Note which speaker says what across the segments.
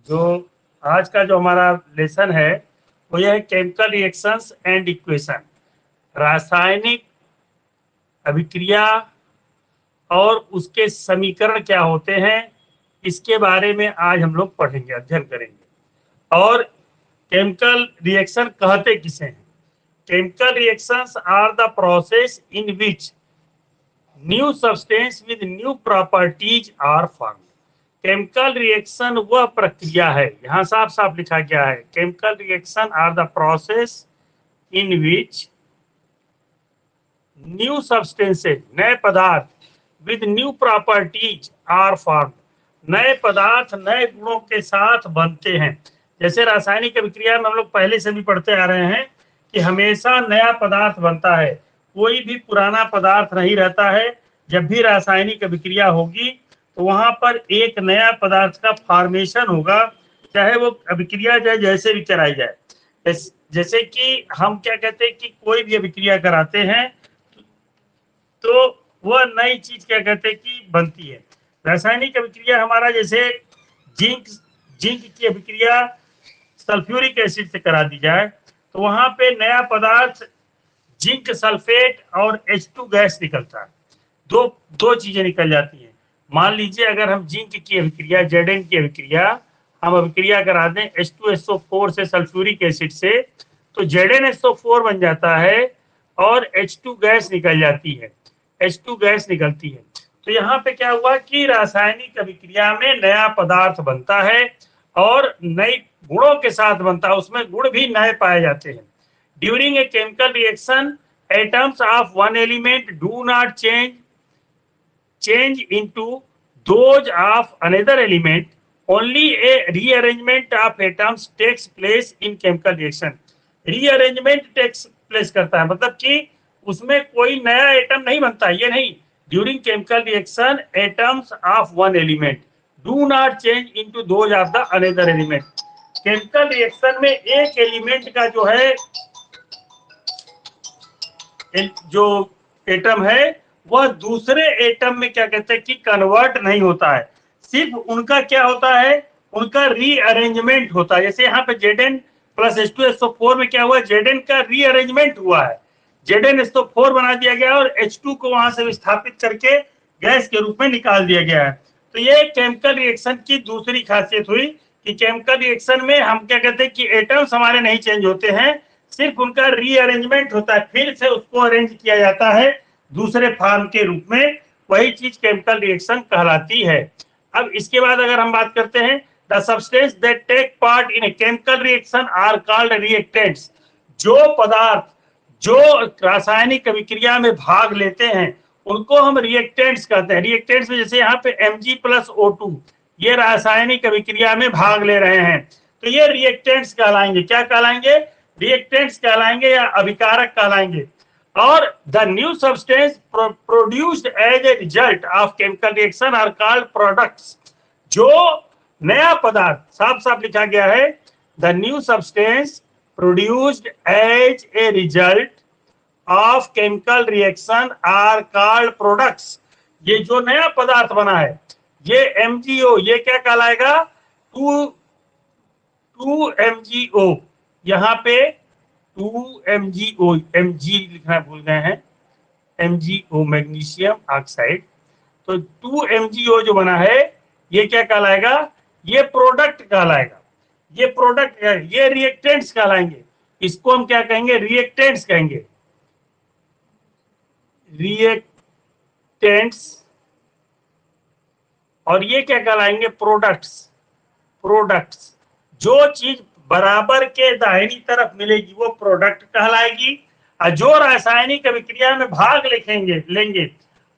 Speaker 1: जो आज का जो हमारा लेसन है वो यह है केमिकल रिएक्शंस एंड इक्वेशन। रासायनिक अभिक्रिया और उसके समीकरण क्या होते हैं, इसके बारे में आज हम लोग पढ़ेंगे, अध्ययन करेंगे। और केमिकल रिएक्शन कहते किसे हैं? Chemical reactions are the process in which new substance with new properties are form. Chemical reaction वह प्रक्रिया है, यहां साफ साफ लिखा गया है, chemical reaction are the process in which new substances, नए पदार्थ, with new properties are form, नए पदार्थ नए गुणों के साथ बनते हैं। जैसे रासायनिक अभिक्रिया में हम लोग पहले से भी पढ़ते आ रहे हैं कि हमेशा नया पदार्थ बनता है, कोई भी पुराना पदार्थ नहीं रहता है। जब भी रासायनिक अभिक्रिया होगी तो वहां पर एक नया पदार्थ का फॉर्मेशन होगा, चाहे वो अभिक्रिया चाहे जैसे भी कराई जाए। जैसे कि हम क्या कहते हैं कि कोई भी अभिक्रिया कराते हैं तो वह नई चीज क्या कहते हैं कि बनती है। रासायनिक अभिक्रिया हमारा जैसे जिंक जिंक की अभिक्रिया सल्फ्यूरिक एसिड से करा दी जाए तो वहां पे नया पदार्थ जिंक सल्फेट और H2 गैस निकलता है। दो दो चीजें निकल जाती हैं। मान लीजिए अगर हम जिंक की अभिक्रिया Zn की अभिक्रिया हम अभिक्रिया करा दें H2SO4 से सल्फ्यूरिक एसिड से, तो ZnSO4 बन जाता है और H2 गैस निकल जाती है, H2 गैस निकलती है। तो यहाँ पे क्या हुआ कि रासायनिक अभिक्रिया में नया पदार्थ बनता है और नई गुणों के साथ बनता है, उसमें गुण भी नए पाए जाते हैं। During a chemical reaction atoms of one element do not change into those of another element, only a rearrangement of atoms takes place in chemical reaction। rearrangement takes place करता है, मतलब कि उसमें कोई नया एटम नहीं बनता, ये नहीं। During chemical reaction atoms of one element do not change into those of the another element. Chemical reaction में एक एलिमेंट का जो है जो एटम है वह दूसरे एटम में क्या कहते हैं कि कन्वर्ट नहीं होता है, सिर्फ उनका क्या होता है, उनका रीअरेंजमेंट होता है। जैसे यहाँ पे Zn प्लस H2SO4 में क्या हुआ, Zn का रीअरेंजमेंट हुआ है, ZnSO4 बना दिया गया और H2 को वहां से विस्थापित करके गैस के रूप में निकाल दिया गया है। तो ये केमिकल रिएक्शन की दूसरी खासियत हुई कि केमिकल रिएक्शन में हम क्या कहते हैं कि एटम्स हमारे नहीं चेंज होते हैं, सिर्फ उनका रीअरेंजमेंट होता है, फिर से उसको अरेंज किया जाता है दूसरे फॉर्म के रूप में, वही चीज केमिकल रिएक्शन कहलाती है। अब इसके बाद अगर हम बात करते हैं, the substance that take part in a chemical reaction are called reactants. जो पदार्थ जो रासायनिक अभिक्रिया में भाग लेते हैं उनको हम रिएक्टेंट्स कहते हैं। रिएक्टेंट्स में जैसे यहाँ पे Mg+O2 ये रासायनिक अभिक्रिया में भाग ले रहे हैं, तो ये रिएक्टेंट्स कहलाएंगे। क्या कहलाएंगे? रिएक्टेंट्स कहलाएंगे या अभिकारक कहलाएंगे। और the new substance produced as a result of chemical reaction are called products. जो नया पदार्थ, साफ साफ लिखा गया है, the new substance produced as a result of chemical reaction are called products. ये जो नया पदार्थ बना है ये MgO, ये क्या कहलाएगा? 2MgO, यहाँ पे 2MgO, Mg लिखना भूल गए हैं, MgO मैग्नीशियम ऑक्साइड। तो 2MgO जो बना है ये क्या कहलाएगा? ये प्रोडक्ट कहलाएगा, ये प्रोडक्ट है, ये रिएक्टेंट्स कहलाएंगे। इसको हम क्या कहेंगे? रिएक्टेंट्स कहेंगे, रिएक्टेंट्स। और ये क्या कहलाएंगे? प्रोडक्ट्स। प्रोडक्ट्स, जो चीज बराबर के दाहिनी तरफ मिलेगी वो प्रोडक्ट कहलाएगी, और जो रासायनिक अभिक्रिया में भाग लेंगे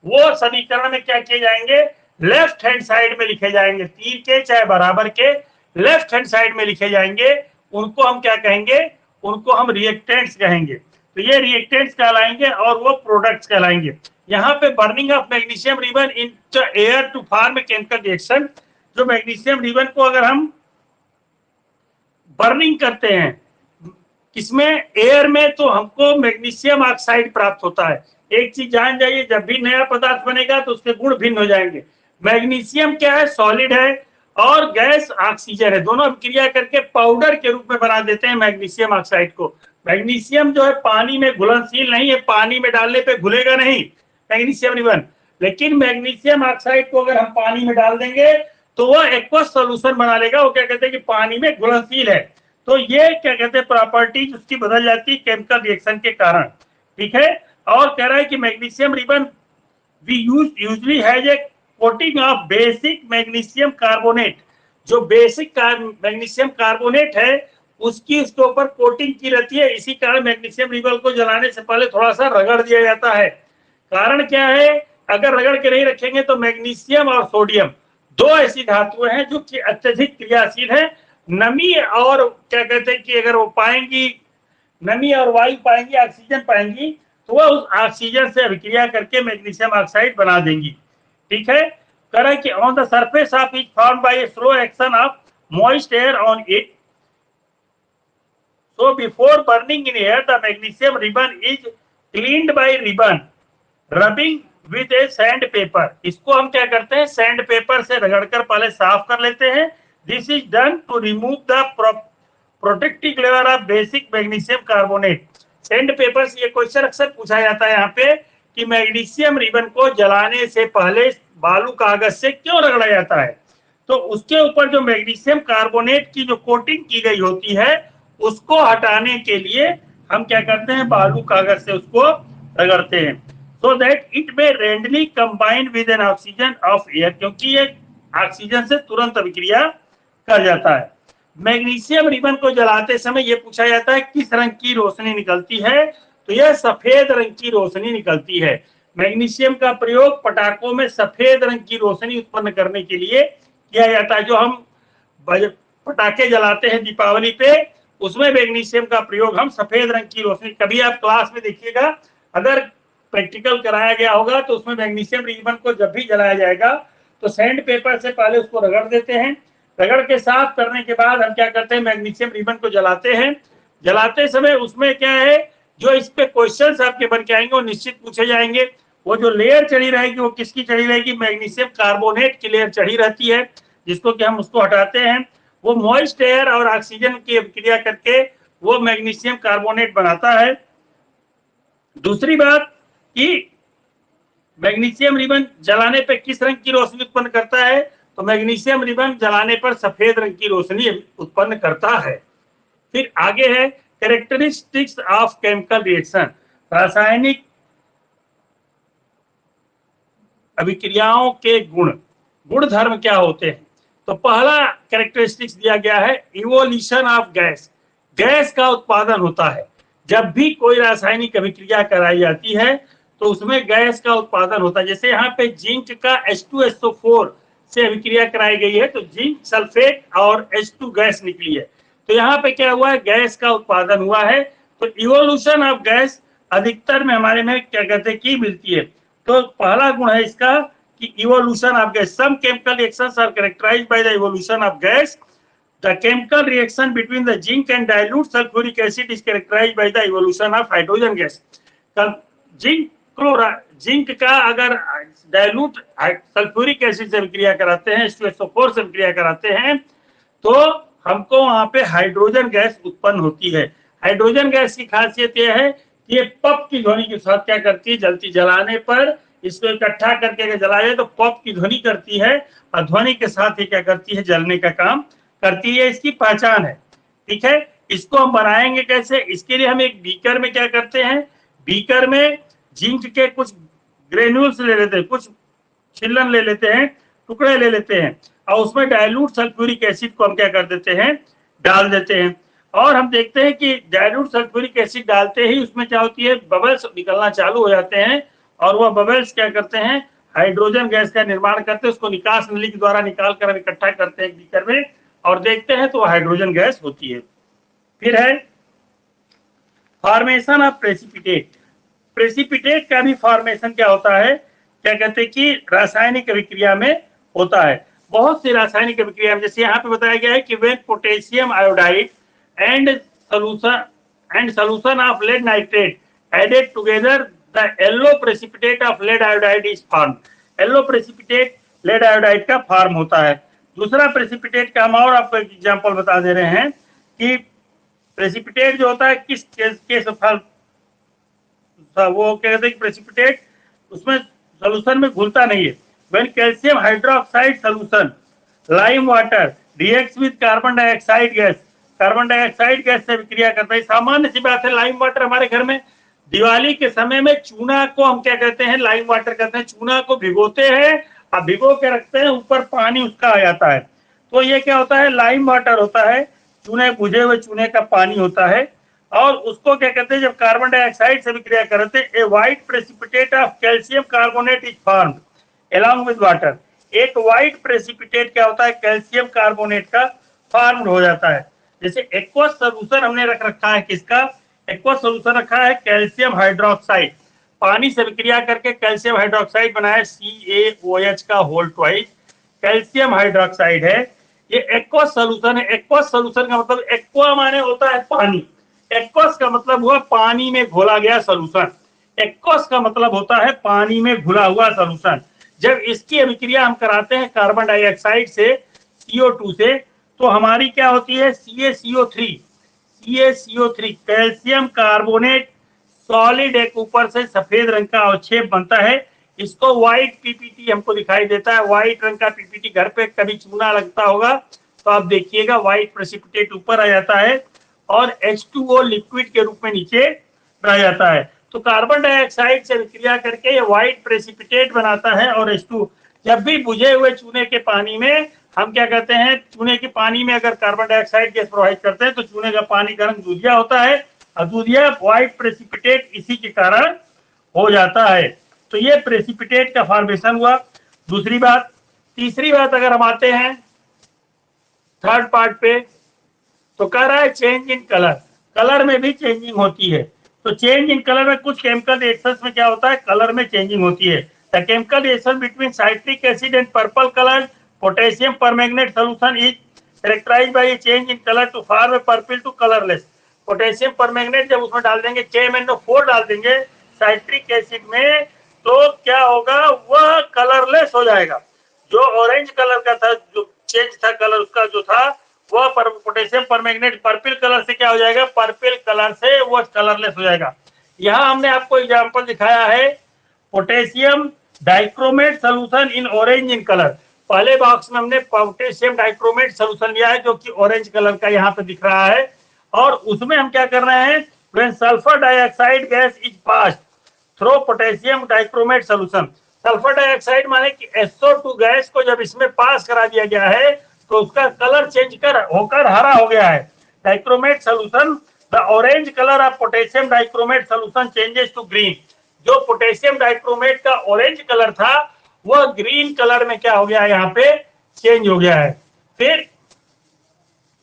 Speaker 1: वो समीकरण में क्या किए जाएंगे? लेफ्ट हैंड साइड में लिखे जाएंगे, तीर के चाहे बराबर के लेफ्ट हैंड साइड में लिखे जाएंगे। उनको हम क्या कहेंगे? उनको हम रिएक्टेंट्स कहेंगे। तो ये रिएक्टेंट्स कहलाएंगे और वो प्रोडक्ट्स कहलाएंगे। यहाँ पे burning of magnesium ribbon in air to form chemical reaction, जो मैग्नीशियम रिबन को अगर हम बर्निंग करते हैं किसमें? एयर में, तो हमको मैग्नीशियम ऑक्साइड प्राप्त होता है। एक चीज जान जाइए, जब भी नया पदार्थ बनेगा तो उसके गुण भिन्न हो जाएंगे। मैग्नीशियम क्या है? सॉलिड है, और गैस ऑक्सीजन है, दोनों अभिक्रिया करके पाउडर के रूप में बना देते हैं मैग्नीशियम ऑक्साइड को। मैग्नीशियम जो है पानी में घुलनशील नहीं है, पानी में डालने पे घुलेगा नहीं मैग्नीशियम रिबन, लेकिन मैग्नीशियम ऑक्साइड को अगर हम पानी में डाल देंगे तो वह एक्वस सॉल्यूशन बना लेगा, वो क्या कहते हैं कि पानी में घुलनशील है। तो ये क्या कहते हैं प्रॉपर्टीज उसकी बदल जाती है केमिकल रिएक्शन के कारण, ठीक है। और कह रहा है कि magnesium ribbon we usually has a coating of basic magnesium carbonate, जो बेसिक मैग्नीशियम कार्बोनेट है उसकी उसके ऊपर कोटिंग की रहती है, इसी कारण मैग्नीशियम रिबन को जलाने से पहले थोड़ा सा रगड़ दिया जाता है। कारण क्या है, अगर रगड़ के नहीं रखेंगे तो मैग्नीशियम और सोडियम दो ऐसी धातुएं हैं जो कि अत्यधिक क्रियाशील है, नमी और क्या कहते हैं कि अगर वो पाएंगी नमी और वायु पाएंगी, ऑक्सीजन पाएंगी, तो वह उस ऑक्सीजन से अभिक्रिया करके मैग्नीशियम ऑक्साइड बना देंगी, ठीक है। करें कि on the surface of it form by a slow action of moist air on it, so before burning in air the magnesium ribbon is cleaned by ribbon rubbing with a sandpaper. इसको हम क्या करते हैं, sand paper से रगड़कर पहले साफ कर लेते हैं। This is done to remove the protective layer of basic magnesium carbonate. Sandpaper से ये क्वेश्चन अक्सर पूछा जाता है यहाँ पे कि मैग्नीशियम रिबन को जलाने से पहले बालू कागज से क्यों रगड़ा जाता है, तो उसके ऊपर जो मैग्नीशियम कार्बोनेट की जो कोटिंग की गई होती है उसको हटाने के लिए हम क्या करते हैं, बालू कागज से उसको रगड़ते हैं, so that it may readily combine with an oxygen of air, क्योंकि ये ऑक्सीजन से तुरंत अभिक्रिया कर जाता है। मैग्नीशियम रिबन को जलाते समय ये पूछा जाता है किस रंग की रोशनी निकलती है, तो यह सफेद रंग की रोशनी निकलती है। मैग्नीशियम का प्रयोग पटाखों में सफेद रंग की रोशनी उत्पन्न करने के लिए किया जाता है। जो हम पटाखे जलाते हैं दीपावली पे, उसमें मैग्नीशियम का प्रयोग हम सफेद रंग की रोशनी, कभी आप क्लास में देखिएगा अगर प्रैक्टिकल कराया गया होगा तो उसमें मैग्नीशियम रिबन को जब भी जलाया जाएगा तो सैंड पेपर से पहले उसको रगड़ देते हैं, रगड़ के साफ करने के बाद हम क्या करते हैं, मैग्नीशियम रिबन को जलाते हैं। जलाते समय उसमें क्या है, जो इस पे क्वेश्चंस आपके बन के आएंगे वो निश्चित पूछे जाएंगे। वो जो लेयर चढ़ी रहेगी वो किसकी चढ़ी रहेगी, मैग्नीशियम कार्बोनेट की लेयर चढ़ी रहती है, जिसको कि हम उसको हटाते हैं। वो मॉइस्ट एयर और ऑक्सीजन की अभिक्रिया करके वो मैग्नीशियम कार्बोनेट बनाता है। दूसरी बात कि मैग्नीशियम रिबन जलाने पर किस रंग की रोशनी उत्पन्न करता है, तो मैग्नीशियम रिबन जलाने पर सफेद रंग की रोशनी उत्पन्न करता है। फिर आगे है कैरेक्टरिस्टिक्स ऑफ केमिकल रिएक्शन, रासायनिक अभिक्रियाओं के गुण धर्म क्या होते हैं। तो पहला कैरेक्टरिस्टिक्स दिया गया है इवोल्यूशन ऑफ गैस, गैस का उत्पादन होता है। जब भी कोई रासायनिक अभिक्रिया कराई जाती है तो उसमें गैस का उत्पादन होता है। जैसे यहाँ पे जिंक का H2SO4 से अभिक्रिया कराई गई है तो जिंक सल्फेट और H2 गैस निकली है, तो यहाँ पे क्या हुआ है, गैस का उत्पादन हुआ है। तो इवोल्यूशन ऑफ गैस अधिकतर में हमारे में क्या कहते हैं की मिलती है। तो पहला गुण है इसका कि evolution of gas, some chemical reactions are characterised by the evolution of gas. The chemical reaction between the zinc and dilute sulfuric acid is characterized by the evolution of hydrogen gas. Zinc का अगर dilute sulphuric acid से अभिक्रिया कराते हैं, H2SO4 से अभिक्रिया कराते हैं, तो हमको वहां पे हाइड्रोजन गैस उत्पन्न होती है। हाइड्रोजन गैस की खासियत यह है कि ये पप की ध्वनि के साथ क्या करती है, जलती, जलाने पर इसको इकट्ठा करके अगर जलाए तो पप की ध्वनि करती है और ध्वनि के साथ ही क्या करती है, जलने का काम करती है। इसकी पहचान है, ठीक है। इसको हम बनाएंगे कैसे, इसके लिए हम एक बीकर में क्या करते हैं, बीकर में जिंक के कुछ ग्रेन्यूल्स ले लेते हैं, कुछ छिल्लन ले लेते हैं, टुकड़े ले लेते हैं और उसमें डाइल्यूट सल्फ्यूरिक एसिड को हम क्या कर देते हैं, डाल देते हैं। और हम देखते हैं कि डाइल्यूट सल्फ्यूरिक एसिड डालते ही उसमें क्या होती है, बबल्स निकलना चालू हो जाते हैं और वह बबल्स क्या करते हैं, हाइड्रोजन गैस का निर्माण करते हैं। उसको निकास नली के द्वारा निकाल कर इकट्ठा करते हैं बीकर में और देखते हैं तो हाइड्रोजन गैस होती है। फिर है फॉर्मेशन ऑफ प्रेसिपिटेट। प्रेसिपिटेट का भी फॉर्मेशन क्या होता है, क्या कहते हैं कि रासायनिक अभिक्रिया में होता है। बहुत सी रासायनिक अभिक्रिया में, जैसे यहाँ पे बताया गया है कि when potassium iodide and solution of lead nitrate added together the yellow precipitate of lead iodide is formed. Yellow precipitate lead iodide का फॉर्म होता है। दूसरा प्रेसिपिटेट का हम और आपको एक एग्जांपल बता दे रहे हैं कि प्रेसिपिटेट जो होता है किस केस वो क्या कहते हैं प्रेसिपिटेट उसमें सोल्यूशन में घुलता नहीं है। When calcium hydroxide solution lime water reacts with carbon dioxide gas, carbon dioxide gas से विक्रिया करता है। सामान्य सी बात है, लाइम वाटर हमारे घर में दिवाली के समय में चूना को हम क्या कहते हैं, लाइम वाटर कहते हैं। चूना को भिगोते हैं और भिगो के रखते हैं, ऊपर पानी उसका आ जाता है, तो ये क्या होता है, लाइम वाटर होता है, चूने बुझे हुए चूने का पानी होता है। और उसको क्या कहते हैं, जब कार्बन डाइऑक्साइड से विक्रिया करते हैं, a white precipitate of calcium carbonate is formed along with water. एक व्हाइट प्रेसिपिटेट क्या होता है, कैल्शियम कार्बोनेट का फॉर्म्ड हो जाता है। जैसे एक्वस सोल्यूशन हमने रख रखा है, किसका एक्वस सोल्यूशन रखा है, कैल्शियम हाइड्रोक्साइड, पानी से विक्रिया करके कैल्शियम हाइड्रोक्साइड बनाया CaOH का होल ट्वाइस, कैल्शियम हाइड्रोक्साइड है। ये एक्वस सोल्यूशन है। एक्वस सोल्यूशन का मतलब एक्वा माने होता है पानी, एक्वस का मतलब हुआ पानी में घोला गया सोल्यूशन। एक्वस का मतलब होता है पानी में घुला हुआ सोल्यूशन। जब इसकी अभिक्रिया हम कराते हैं कार्बन डाइऑक्साइड से CO2 से, तो हमारी क्या होती है, CaCO3 कैल्शियम कार्बोनेट सॉलिड एक ऊपर से सफेद रंग का अवक्षेप बनता है। इसको व्हाइट पीपीटी हमको दिखाई देता है। व्हाइट रंग का पीपीटी, घर पे कभी चूना लगता होगा तो आप देखिएगा व्हाइट प्रेसिपिटेट ऊपर आ जाता है और H2O लिक्विड के रूप में नीचे रह जाता है। तो कार्बन डाइऑक्साइड से विक्रिया करके ये व्हाइट प्रेसिपिटेट बनाता है। और H2 जब भी बुझे हुए चूने के पानी में हम क्या कहते हैं, चूने के पानी में अगर कार्बन डाइऑक्साइड गैस प्रोवाइड करते हैं तो चूने का पानी का रंग दूधिया होता है और दूधिया व्हाइट प्रेसिपिटेट इसी के कारण हो जाता है। तो ये प्रेसिपिटेट का फॉर्मेशन हुआ। दूसरी बात। तीसरी बात अगर हम आते हैं थर्ड पार्ट पे, तो कह रहा है चेंज इन कलर, कलर में भी चेंजिंग होती है। तो चेंज इन कलर में कुछ केमिकल रिएक्शंस में क्या होता है, कलर में चेंजिंग होती है। The chemical reaction between citric acid and purple colour potassium permanganate solution is characterised by a change in colour to form a purple to colourless. Potassium permanganate जब उसमें डाल देंगे, KMnO4 डाल देंगे साइट्रिक एसिड में, तो क्या होगा, वह कलरलेस हो जाएगा। जो ऑरेंज कलर का था, जो चेंज था कलर उसका जो था, वह पोटेशियम परमैंगनेट पर्पल कलर से क्या हो जाएगा, पर्पल कलर से वो कलरलेस हो जाएगा। यहाँ हमने आपको एग्जांपल दिखाया है potassium dichromate solution in orange in colour. पहले बॉक्स में हमने पोटेशियम डाइक्रोमेट सॉल्यूशन लिया है जो कि ऑरेंज कलर का यहाँ पे दिख रहा है, और उसमें हम क्या कर रहे हैं, when sulphur dioxide gas is passed through potassium dichromate solution. Sulphur dioxide माने कि SO2 गैस को जब इसमें पास करा दिया गया है तो उसका कलर चेंज होकर हरा हो गया है। Dichromate solution, the orange colour of potassium dichromate solution changes to green. जो पोटेशियम डाइक्रोमेट का ऑरेंज कलर था वह ग्रीन कलर में क्या हो गया, यहाँ पे चेंज हो गया है। फिर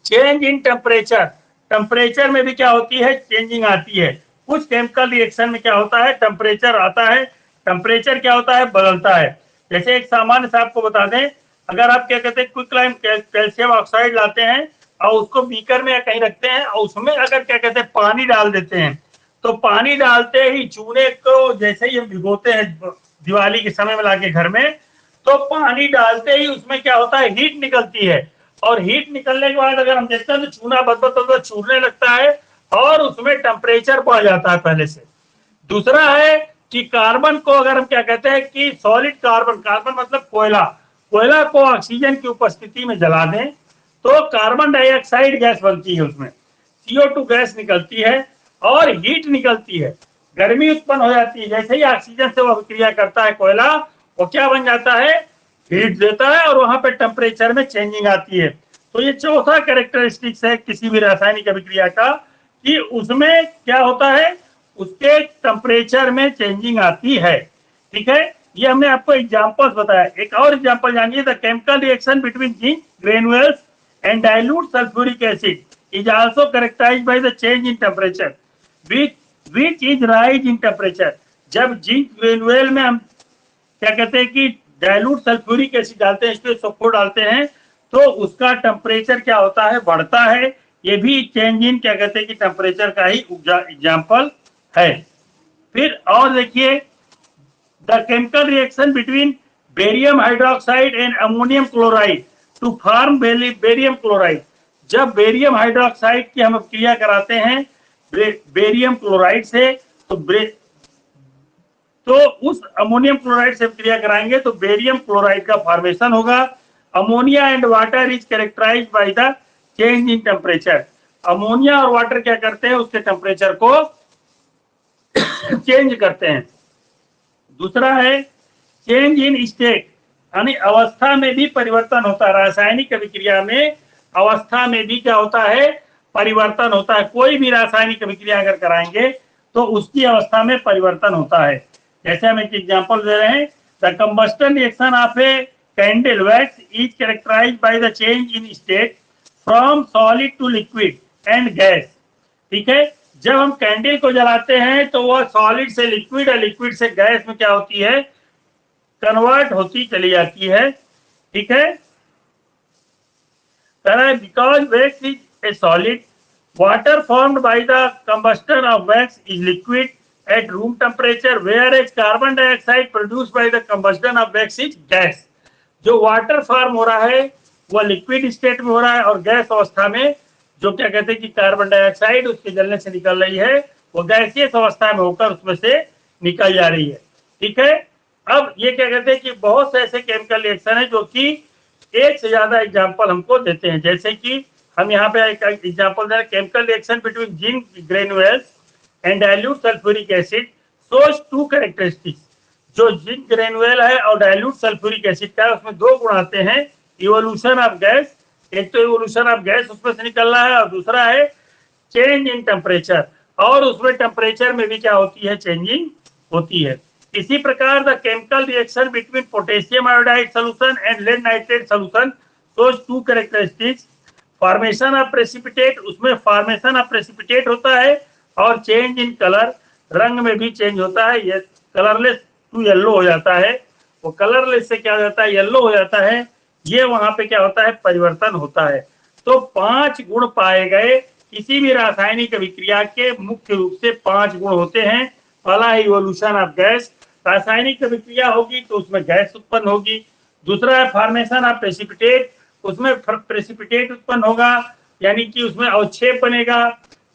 Speaker 1: चेंज इन टेम्परेचर, टेम्परेचर में भी क्या होती है, चेंजिंग आती है। कुछ केमिकल रिएक्शन में क्या होता है, टेम्परेचर आता है, टेम्परेचर क्या होता है, बदलता है। जैसे एक सामान्य से आपको बता दें, अगर आप क्या कहते हैं क्विकलाइम कैल्शियम ऑक्साइड लाते हैं और उसको बीकर में या कहीं रखते हैं और उसमें अगर क्या कहते हैं पानी डाल देते हैं, तो पानी डालते ही चूने को जैसे ही हम भिगोते हैं दिवाली के समय में लाके घर में, तो पानी डालते ही उसमें क्या होता है, हीट निकलती है। और हीट निकलने के बाद अगर हम देखते हैं तो चूना बदबद छूटने लगता है और उसमें टेम्परेचर बढ़ जाता है पहले से। दूसरा है कि कार्बन को अगर हम क्या कहते हैं कि सॉलिड कार्बन, कार्बन मतलब कोयला, कोयला को ऑक्सीजन की उपस्थिति में जला दें तो कार्बन डाइऑक्साइड गैस बनती है, उसमें CO2 गैस निकलती है और हीट निकलती है, गर्मी उत्पन्न हो जाती है। जैसे ही ऑक्सीजन से वो क्रिया करता है कोयला, वो क्या बन जाता है, हीट देता है और वहां पे टेम्परेचर में चेंजिंग आती है। तो ये चौथा कैरेक्टरिस्टिक्स है किसी भी रासायनिक अभिक्रिया का, कि उसमें क्या होता है, उसके टेम्परेचर में चेंजिंग आती है। ठीक है, ये हमने आपको एग्जांपल्स बताया। एक और एग्जांपल जानिए, the chemical reaction between zinc granules and dilute sulphuric acid is also characterised by the change in temperature which is rise in temperature. जब जिंक ग्रेन्युल में हम क्या कहते हैं कि डाइल्यूट सल्फ्यूरिक एसिड डालते हैं, H2SO4 डालते हैं, तो उसका टेम्परेचर क्या होता है, बढ़ता है। ये भी चेंज इन क्या कहते हैं कि टेम्परेचर का ही एग्जांपल है। फिर और देखिए, the chemical reaction between barium hydroxide and ammonium chloride to form barium chloride. जब बेरियम हाइड्रोक्साइड की हम क्रिया कराते हैं बेरियम क्लोराइड से, तो उस अमोनियम क्लोराइड से क्रिया कराएंगे तो बेरियम क्लोराइड का फॉर्मेशन होगा। Ammonia and water is characterised by the change in temperature. Ammonia और वाटर क्या करते हैं, उसके टेम्परेचर को चेंज करते हैं। दूसरा है चेंज इन स्टेट, यानी अवस्था में भी परिवर्तन होता है। रासायनिक अभिक्रिया में अवस्था में भी क्या होता है, परिवर्तन होता है। कोई भी रासायनिक अभिक्रिया अगर कराएंगे तो उसकी अवस्था में परिवर्तन होता है। जैसे हम एक एग्जांपल दे रहे हैं, the combustion reaction of a candle wax is characterised by the change in state from solid to liquid and gas. ठीक है, जब हम कैंडल को जलाते हैं तो वह सॉलिड से लिक्विड और लिक्विड से गैस में क्या होती है, कन्वर्ट होती चली जाती है। ठीक है, because wax is a solid, water formed by the combustion of wax is liquid at room temperature, whereas carbon dioxide produced by the combustion of wax is gas। जो वाटर फॉर्म हो रहा है वह लिक्विड स्टेट में हो रहा है, और गैस अवस्था में जो क्या कहते हैं कि कार्बन डाइऑक्साइड उसके जलने से निकल रही है, वो गैसियस अवस्था में होकर उसमें से निकल जा रही है। ठीक है, अब ये क्या कहते हैं कि बहुत से ऐसे केमिकल रिएक्शन है जो कि एक से ज्यादा एग्जाम्पल हमको देते हैं। जैसे कि हम यहाँ पे एक एग्जांपल दे रहे हैं, chemical reaction between zinc granules and dilute sulphuric acid shows two characteristics. जो जिंक ग्रेन्यूल है और डाइल्यूट सल्फ्यूरिक एसिड का है, उसमें दो गुण आते हैं, इवोल्यूशन ऑफ गैस, एक तो इवोल्यूशन ऑफ गैस उसमें से निकल रहा है, और दूसरा है चेंज इन टेम्परेचर, और उसमें टेम्परेचर में भी क्या होती है, चेंजिंग होती है। इसी प्रकार the chemical reaction between potassium iodide solution and lead nitrate solution shows two characteristics. Formation of precipitate, उसमें फॉर्मेशन ऑफ प्रेसिपिटेट होता है, और चेंज इन कलर, रंग में भी चेंज होता है, ये कलरलेस टू येलो हो जाता है, वो कलरलेस से क्या हो जाता है, येलो हो जाता है। ये वहां पे क्या होता है, परिवर्तन होता है। तो 5 गुण पाए गए। किसी भी रासायनिक अभिक्रिया के मुख्य रूप से 5 गुण होते हैं। पहला है इवोल्यूशन ऑफ गैस, रासायनिक अभिक्रिया होगी तो उसमें गैस उत्पन्न होगी। दूसरा है फॉर्मेशन ऑफ प्रेसिपिटेट, उसमें प्रेसिपिटेट उत्पन्न होगा, यानी कि उसमें अवक्षेप बनेगा।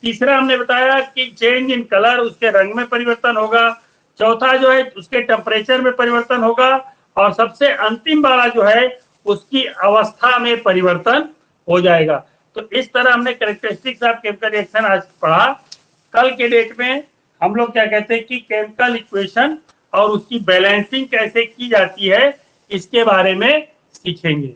Speaker 1: तीसरा हमने बताया कि चेंज इन कलर, उसके रंग में परिवर्तन होगा। चौथा जो है उसके टेम्परेचर में परिवर्तन होगा, और सबसे अंतिम वाला जो है उसकी अवस्था में परिवर्तन हो जाएगा। तो इस तरह हमने कैरेक्टरिस्टिक्स ऑफ केमिकल रिएक्शन आज पढ़ा। कल के डेट में हम लोग क्या कहते हैं कि केमिकल इक्वेशन और उसकी बैलेंसिंग कैसे की जाती है, इसके बारे में सीखेंगे।